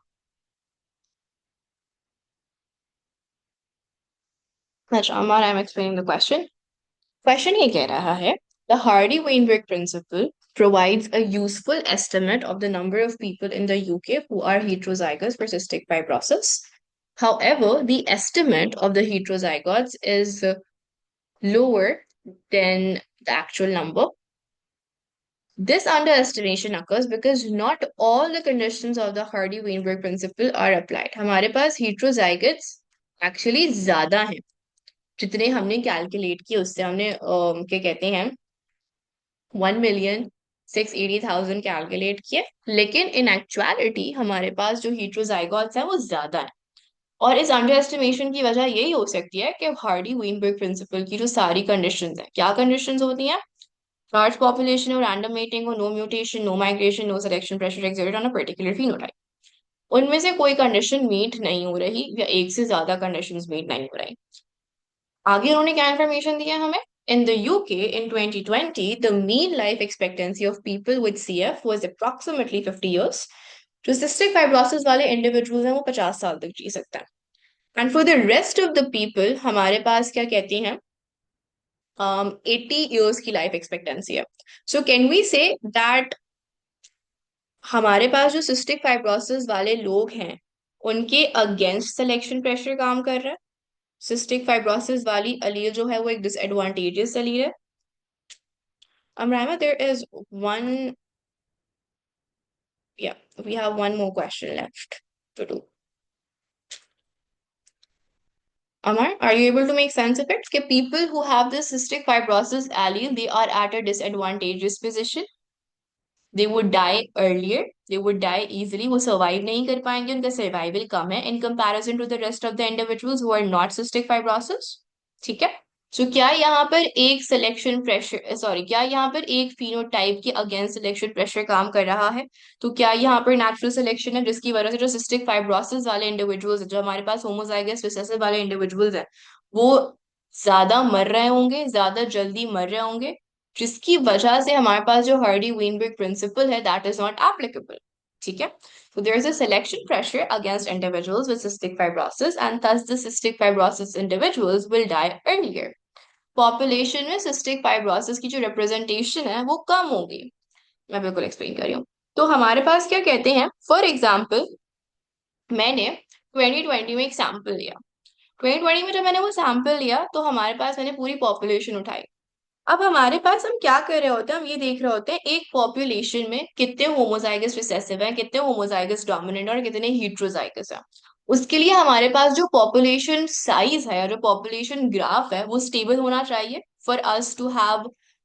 अच्छा, Amar, I'm explaining the question. Question ये कह रहा है, the Hardy-Weinberg principle provides a useful estimate of the number of people in the UK who are heterozygous for cystic fibrosis. However, the estimate of the heterozygotes is lower than the actual number. This underestimation occurs because not all the conditions of the Hardy-Weinberg principle are applied. हमारे पास heterozygotes actually ज़्यादा हैं जितने हमने calculate किए उससे हमने क्या कहते हैं 1,680,000 कैलकुलेट किए, लेकिन इन एक्चुअलिटी हमारे पास जो heterozygotes हैं वो ज़्यादा है। और इस अंडर एस्टिमेशन की वजह यही हो सकती है कि हार्डी वेनबर्ग प्रिंसिपल की जो सारी कंडीशंस हैं, क्या कंडीशंस होती हैं? लार्ज पॉपुलेशन और रैंडम मेटिंग हो, no mutation, no migration, no selection pressure exerted on a particular phenotype. उनमें से कोई कंडीशन मीट नहीं हो रही या एक से ज्यादा कंडीशंस मीट नहीं हो रही। आगे उन्होंने क्या इन्फॉर्मेशन दिया हमें? In the UK in 2020, the mean life expectancy of people with CF was approximately 50 years. जो cystic fibrosis वाले individuals हैं वो 50 साल तक जी सकते हैं। And for the rest of the people हमारे पास क्या कहते हैं 80 ईयर्स की लाइफ एक्सपेक्टेंसी है। So can we say that हमारे पास जो सिस्टिक फाइब्रोसिस वाले लोग हैं उनके अगेंस्ट सिलेक्शन प्रेशर काम कर रहा है। सिस्टिक फाइब्रोसिस वाली अलील जो है वो एक डिसएडवांटेजेस अलील है। Amrama, there is one, yeah, we have one more question left to do. Amar, are you able to make sense of it? That people who have the cystic fibrosis allele, they are at a disadvantageous position. They would die earlier. They would die easily. वो survive नहीं कर पाएंगे. उनका survival कम है in comparison to the rest of the individuals who are not cystic fibrosis. ठीक है? So क्या यहाँ पर एक सिलेक्शन प्रेशर सॉरी क्या यहाँ पर एक फिनोटाइप के अगेंस्ट सिलेक्शन प्रेशर काम कर रहा है? तो क्या यहाँ पर नेचुरल सिलेक्शन है जिसकी वजह से जो सिस्टिक फाइब्रोसिस वाले इंडिविजुअल्स जो हमारे पास होमोजाइगस रिसेसिव वाले इंडिविजुअल्स हैं वो ज्यादा मर रहे होंगे, ज्यादा जल्दी मर रहे होंगे, जिसकी वजह से हमारे पास जो हार्डी वेनबर्ग प्रिंसिपल है दैट इज नॉट एप्लीकेबल। ठीक है? So there is a selection pressure against individuals with cystic fibrosis, and thus the cystic fibrosis individuals will die earlier. Population में सिस्टिक फाइब्रोसिस की जो रिप्रेजेंटेशन है वो कम होगी। मैं बिल्कुल एक्सप्लेन कर रही हूँ। तो हमारे पास क्या कहते हैं, फॉर एग्जाम्पल मैंने 2020 में एक सैंपल लिया। 2020 में जब मैंने वो सैंपल लिया तो हमारे पास मैंने पूरी पॉपुलेशन उठाई। अब हमारे पास हम क्या कर रहे होते हैं, हम ये देख रहे होते हैं एक पॉपुलेशन में कितने होमोजाइगस रिसेसिव हैं, कितने होमोजाइगस डोमिनेंट और कितने हीट्रोजाइगस हैं। उसके लिए हमारे पास जो पॉपुलेशन साइज है, जो पॉपुलेशन ग्राफ है वो स्टेबल होना चाहिए for us to have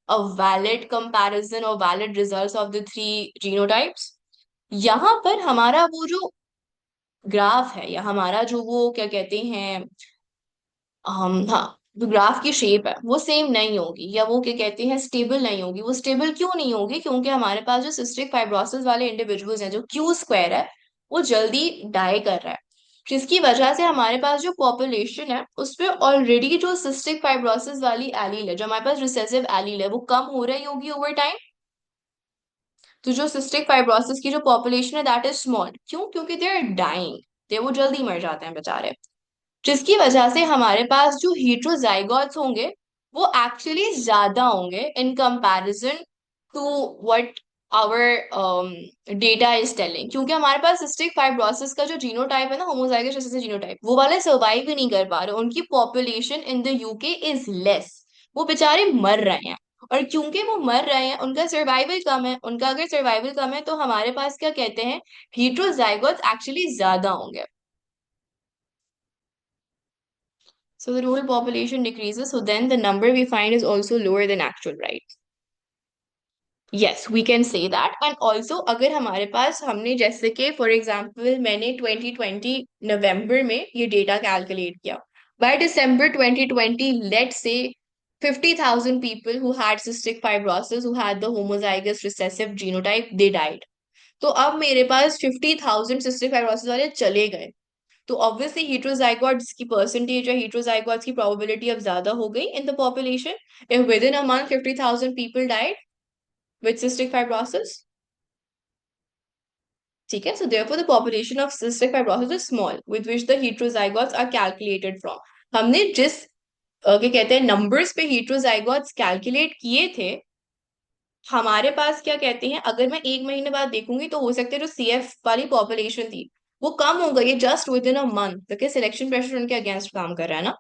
a valid comparison और valid results of the three genotypes. यहाँ पर हमारा वो जो ग्राफ है या हमारा जो वो क्या कहते हैं हाँ, जो ग्राफ की शेप है वो सेम नहीं होगी या वो क्या कहते हैं स्टेबल नहीं होगी। वो स्टेबल क्यों नहीं होगी? क्योंकि हमारे पास जो सिस्टिक फाइब्रोसिस वाले इंडिविजुअल्स हैं, जो क्यू स्क्वायर है वो जल्दी डाई कर रहा है, जिसकी वजह से हमारे पास जो पॉपुलेशन है उसपे ऑलरेडी जो सिस्टिक फाइब्रोसिस वाली एलील है, जो हमारे पास रिसेसिव एलील है, वो कम हो रही होगी ओवर टाइम। तो जो सिस्टिक फाइब्रोसिस की जो पॉपुलेशन है दैट इज स्मॉल। क्यों? क्योंकि दे आर डाइंग, दे वो जल्दी मर जाते हैं बेचारे, जिसकी वजह से हमारे पास जो हेट्रोजाइगोट्स होंगे वो एक्चुअली ज्यादा होंगे in comparison to what our data is telling. क्योंकि हमारे पास सिस्टिक फाइब्रोसिस का जो जीनोटाइप है ना, होमोजाइगस रिसेसिव जीनोटाइप, वो वाले सर्वाइव ही नहीं कर पा रहे, उनकी population in the UK is less. वो बेचारे मर रहे हैं। और क्योंकि वो मर रहे हैं, उनका सर्वाइवल कम है, उनका अगर सर्वाइवल कम है तो हमारे पास क्या कहते हैं, heterozygotes एक्चुअली ज्यादा होंगे। So the rural population decreases, so then the number we find is also lower than actual, right? Yes, we can say that. And also अगर हमारे पास, हमने जैसे कि फॉर एग्जांपल मैंने 2020 नवंबर में ये डेटा कैलकुलेट किया, by December 2020 let's say 50,000 people who had cystic fibrosis, who had the homozygous recessive genotype, they died. तो अब मेरे पास 50,000 cystic fibrosis वाले चले गए, तो ऑब्वियसली heterozygotes की परसेंटेज या heterozygotes की प्रोबेबिलिटी अब ज्यादा हो गई इन the population, if within a month 50,000 people died with cystic fibrosis. ठीक है, so therefore the population of cystic fibrosis is small, with which the heterozygotes are calculated from. हमने जिस क्या कहते हैं नंबर्स पे heterozygotes कैलकुलेट किए थे, हमारे पास क्या कहते हैं, अगर मैं एक महीने बाद देखूंगी तो हो सकता है जो CF वाली पॉपुलेशन थी वो कम हो गई है just with in a month, क्योंकि सिलेक्शन प्रेशर उनके अगेंस्ट काम कर रहा है ना।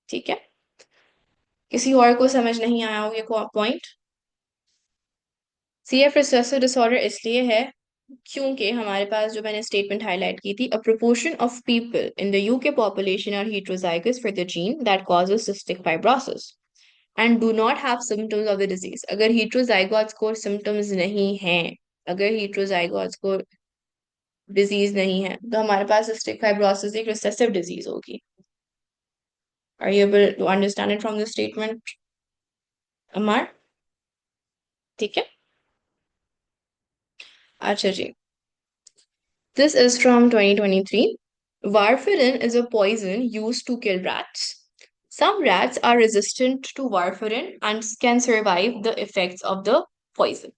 ठीक है, किसी और को समझ नहीं आया हो ये पॉइंट। CF रिसेसिव डिसऑर्डर इसलिए है क्योंकि हमारे पास जो मैंने स्टेटमेंट हाईलाइट की थी, a proportion of people in the UK population are heterozygous for the gene that causes cystic fibrosis and do not have symptoms of the disease. अगर heterozygotes को symptoms नहीं है, अगर heterozygotes को डिजीज नहीं है, तो हमारे पास cystic fibrosis एक recessive disease होगी। Are you able to understand it from this statement, अमर? ठीक है, अच्छा जी, this is from 2023. Warfarin is a poison used to kill rats. Some rats are resistant to warfarin and can survive the effects of the poison.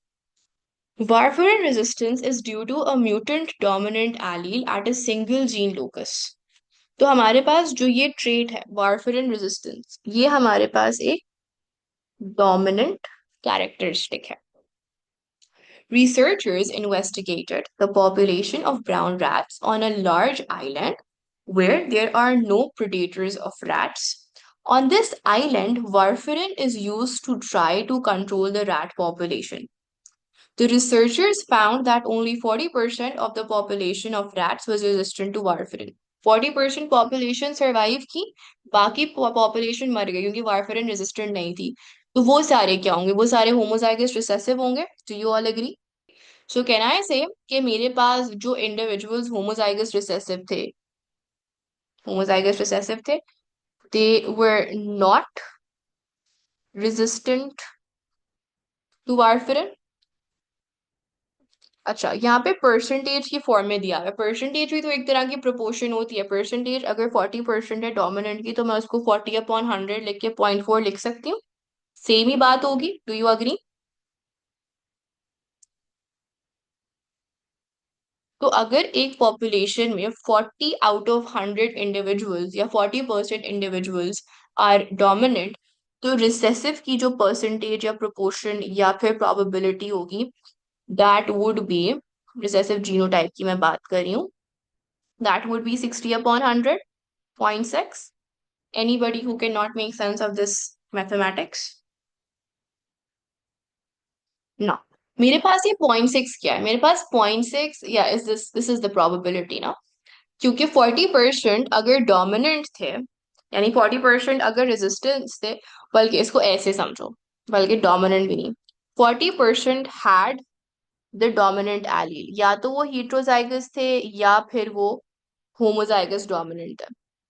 Warfarin resistance is due to a mutant dominant allele at a single gene locus. तो हमारे पास जो ये trait है warfarin resistance, ये हमारे पास एक dominant characteristic है। Researchers investigated the population of brown rats on a large island where there are no predators of rats. On this island, warfarin is used to try to control the rat population. The researchers found that only 40% of the population of rats was resistant to warfarin. 40% population survive की, बाकी population मर गई क्योंकि warfarin resistant नहीं थी। तो वो सारे क्या होंगे, वो सारे homozygous recessive होंगे। Do you all agree? So can I say कि मेरे पास जो individuals homozygous recessive थे, they were not resistant to warfarin. अच्छा, यहाँ पे परसेंटेज की फॉर्म में दिया है, परसेंटेज भी तो एक तरह की प्रोपोर्शन होती है। परसेंटेज अगर 40% है डोमिनेंट की, तो मैं उसको 40/100 लिख के 0.4 लिख सकती हूँ। सेम ही बात होगी, डू यू अग्री? तो अगर एक पॉपुलेशन में 40 आउट ऑफ 100 इंडिविजुअल्स या 40% इंडिविजुअल्स आर डोमिनेंट, तो रिसेसिव की जो परसेंटेज या प्रोपोर्शन या फिर प्रोबेबिलिटी होगी, that would be, recessive genotype की मैं बात कर रही हूँ, that would be 60/100, 0.6. Anybody who cannot make sense of this mathematics? No. मेरे पास ये 0.6 क्या है, मेरे पास 0.6 या is this is the probability ना, क्योंकि 40% अगर डोमिनेंट थे, यानी 40% अगर रेजिस्टेंस थे, बल्कि इसको ऐसे समझो, बल्कि डोमिनेंट भी नहीं, 40% हैड द डोमिनेंट एलील, या तो वो heterozygous थे या फिर वो होमोजाइगस डोमिनेंट है,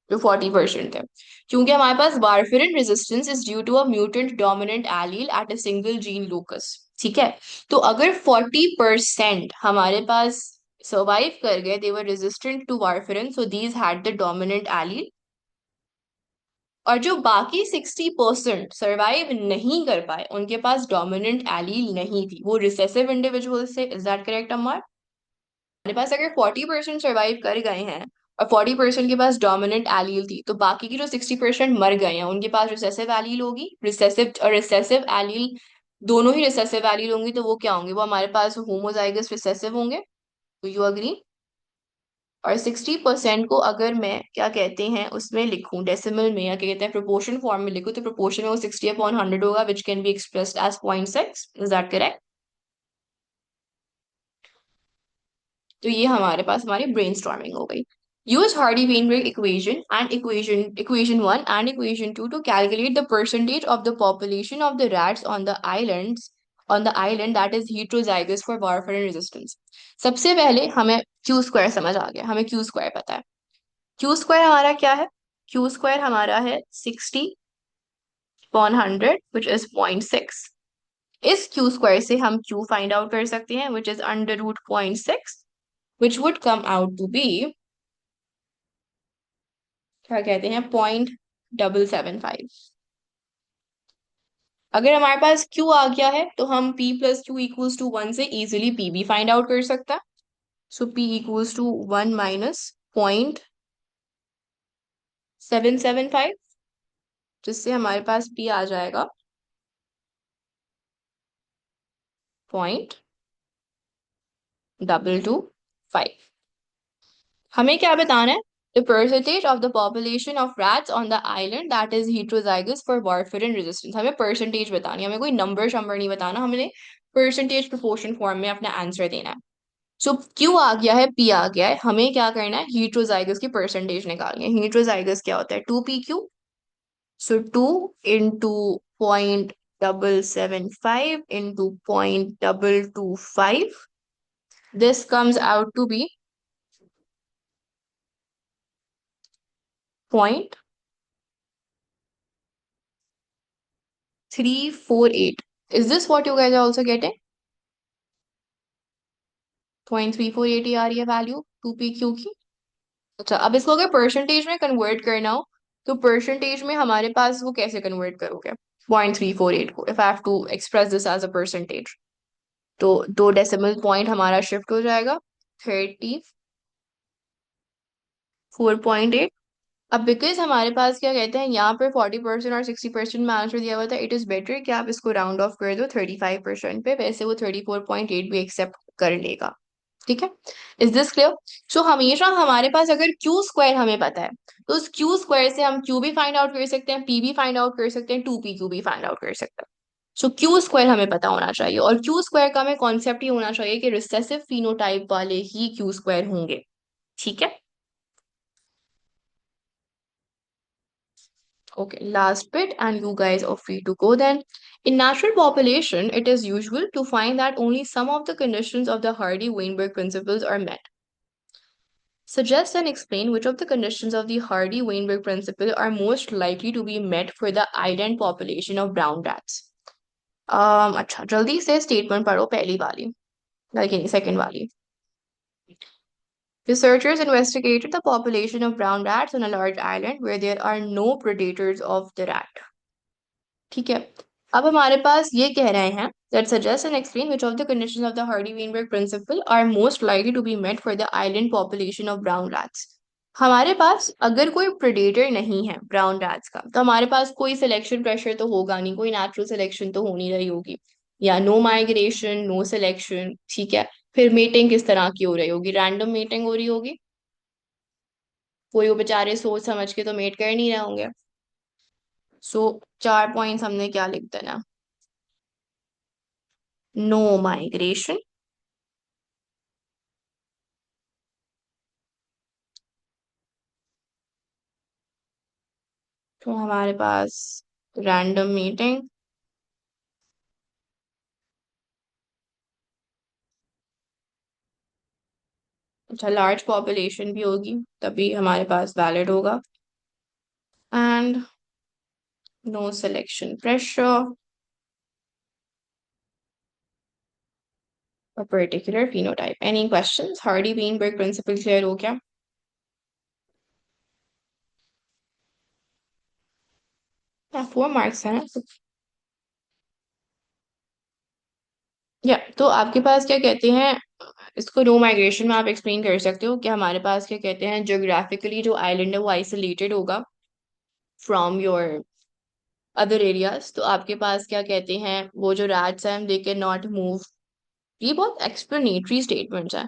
जो 40% है। क्योंकि हमारे पास warfarin resistance is due to a mutant dominant allele at a single gene locus. ठीक है, तो अगर 40% हमारे पास सर्वाइव कर गए, they were resistant to warfarin, so these had the dominant allele, और जो बाकी 60% सर्वाइव नहीं कर पाए, उनके पास डोमिनेंट एलील नहीं थी, वो रिसेसिव इंडिविजुअल से। इज दैट करेक्ट अमर? हमारे पास अगर 40% सर्वाइव कर गए हैं और 40% के पास डोमिनेंट एलील थी, तो बाकी की जो 60% मर गए हैं उनके पास रिसेसिव एलील होगी। रिसेसिव और रिसेसिव एलील दोनों ही रिसेसिव एलील होंगी, तो वो क्या होंगे, वो हमारे पास होमोजाइगस रिसेसिव होंगे। तो यू अग्री? और 60% को अगर मैं क्या कहते हैं उसमें लिखूं डेसिमल में, या क्या कहते हैं प्रोपोर्शन फॉर्म में लिखूं, तो प्रोपोर्शन में वो 60/100 होगा, which can be expressed as 0.6। Is that correct? तो ये हमारे पास हमारी ब्रेनस्टॉर्मिंग हो गई। Use Hardy Weinberg equation and equation 1 and equation 2 to calculate the percentage of the population of the rats on the island that is heterozygous for warfarin resistance. सबसे पहले हमें क्यू स्क्वायर समझ आ गया, हमें क्यू स्क्वायर पता है। क्यू स्क्वायर हमारा क्या है? क्यू स्क्वायर हमारा है 60/100 विच इज 0.6। इस क्यू स्क्वायर से हम क्यू फाइंड आउट कर सकते हैं which is √0.6, which would come out to be, क्या कहते हैं, 0.775। अगर हमारे पास Q आ गया है तो हम P plus Q equals to 1 से इजिली P भी फाइंड आउट कर सकता है। So P equals to 1 minus 0.775, जिससे हमारे पास P आ जाएगा 0.225। हमें क्या बताना है? The percentage of the population of rats on the island that is heterozygous for warfarin resistance. हमें परसेंटेज बतानी है, हमें कोई नंबर शंबर नहीं बताना, हमने परसेंटेज प्रोपोर्शन फॉर्म में अपना आंसर देना है। सो क्यू आ गया है, पी आ गया है, हमें क्या करना है? heterozygous की परसेंटेज निकालनी है। heterozygous क्या होता है? 2PQ। So 2 into 0.775 into 0.225, this comes out to be 0.348। Is this what you guys are also getting? 0.348 ही आ रही है वैल्यू 2PQ की। अच्छा, अब इसको अगर परसेंटेज में कन्वर्ट करना हो तो परसेंटेज में हमारे पास वो कैसे कन्वर्ट करोगे 0.348 को? If I have to express this as a percentage, तो 2 डेसिमल पॉइंट हमारा शिफ्ट हो जाएगा 34.8। अब बिकॉज हमारे पास क्या कहते हैं यहाँ पे 40% और 60% में आंसर दिया हुआ था, इट इज बेटर कि आप इसको राउंड ऑफ कर दो 35% पे, वैसे वो 34.8 भी एक्सेप्ट कर लेगा। ठीक है? Is this clear? सो हमेशा हमारे पास अगर क्यू स्क्वायर हमें पता है तो उस क्यू स्क्वायर से हम क्यू भी फाइंड आउट कर सकते हैं, पी भी फाइंड आउट कर सकते हैं, 2PQ भी फाइंड आउट कर सकते हैं। सो क्यू स्क्वायर हमें पता होना चाहिए, और क्यू स्क्वायर का हमें कॉन्सेप्ट ही होना चाहिए कि रिसेसिव फिनोटाइप वाले ही क्यू स्क्वायर होंगे। ठीक है? Okay, last bit, and you guys are free to go then. In natural population, it is usual to find that only some of the conditions of the Hardy-Weinberg principles are met. Suggest and explain which of the conditions of the Hardy-Weinberg principle are most likely to be met for the island population of brown rats. अच्छा, जल्दी से statement पढ़ो पहली वाली, लेकिन second वाली। Researchers investigated the population of brown rats on a large island where there are no predators of the rat. ठीक है? अब हमारे पास ये कह रहे हैं that suggest and explain which of the conditions of the Hardy-Weinberg principle are most likely to be met for the island population of brown rats. हमारे पास अगर कोई प्रेडेटर नहीं है ब्राउन रैट्स का, तो हमारे पास कोई सिलेक्शन प्रेशर तो होगा नहीं, कोई नेचुरल सिलेक्शन तो हो नहीं रही होगी, या नो माइग्रेशन, नो सिलेक्शन। ठीक है? फिर मेटिंग किस तरह की हो रही होगी? रैंडम मेटिंग हो रही होगी। कोई वो बेचारे सोच समझ के तो मेट कर नहीं रहे होंगे। सो 4 पॉइंट्स हमने क्या लिख देना? नो माइग्रेशन, तो हमारे पास रैंडम मीटिंग, अच्छा लार्ज पॉपुलेशन भी होगी तभी हमारे पास वैलिड होगा, and no selection pressure a particular phenotype. Any questions? Hardy Weinberg principle clear हो क्या? हाँ, 4 मार्क्स है ना। या तो आपके पास क्या कहते हैं, इसको नो माइग्रेशन में आप एक्सप्लेन कर सकते हो कि हमारे पास क्या कहते हैं ज्योग्राफिकली जो आइलैंड है वो आइसोलेटेड होगा फ्रॉम योर अदर एरियाज, तो आपके पास क्या कहते हैं वो जो रैट्स हैं दे कैन नॉट मूव। ये बहुत एक्सप्लेनेटरी स्टेटमेंट्स हैं।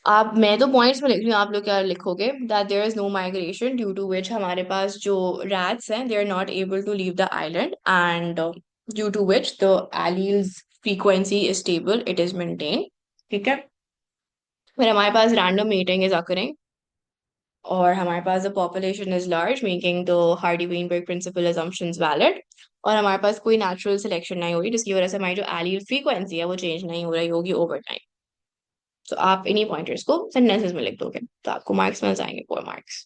आप, मैं तो पॉइंट्स में लिख रही हूँ, आप लोग क्या लिखोगे? That there is no migration due to which हमारे पास जो रैट्स हैं they are not able to leave the island, and due to which the alleles frequency is stable, it is maintain. ठीक है। फिर हमारे पास रैंडम मीटिंग इज अकरिंग, और हमारे पास the population is large making the Hardy Weinberg principle assumptions valid, और हमारे पास कोई नेचुरल सिलेक्शन नहीं हुई जिसकी वजह से हमारी जो एलील फ्रीक्वेंसी है वो चेंज नहीं हो रही होगी ओवर टाइम। तो आप इन्हीं पॉइंटर्स को सेंटेंसेस में लिख दोगे तो आपको मार्क्स मिल जाएंगे, 4 मार्क्स।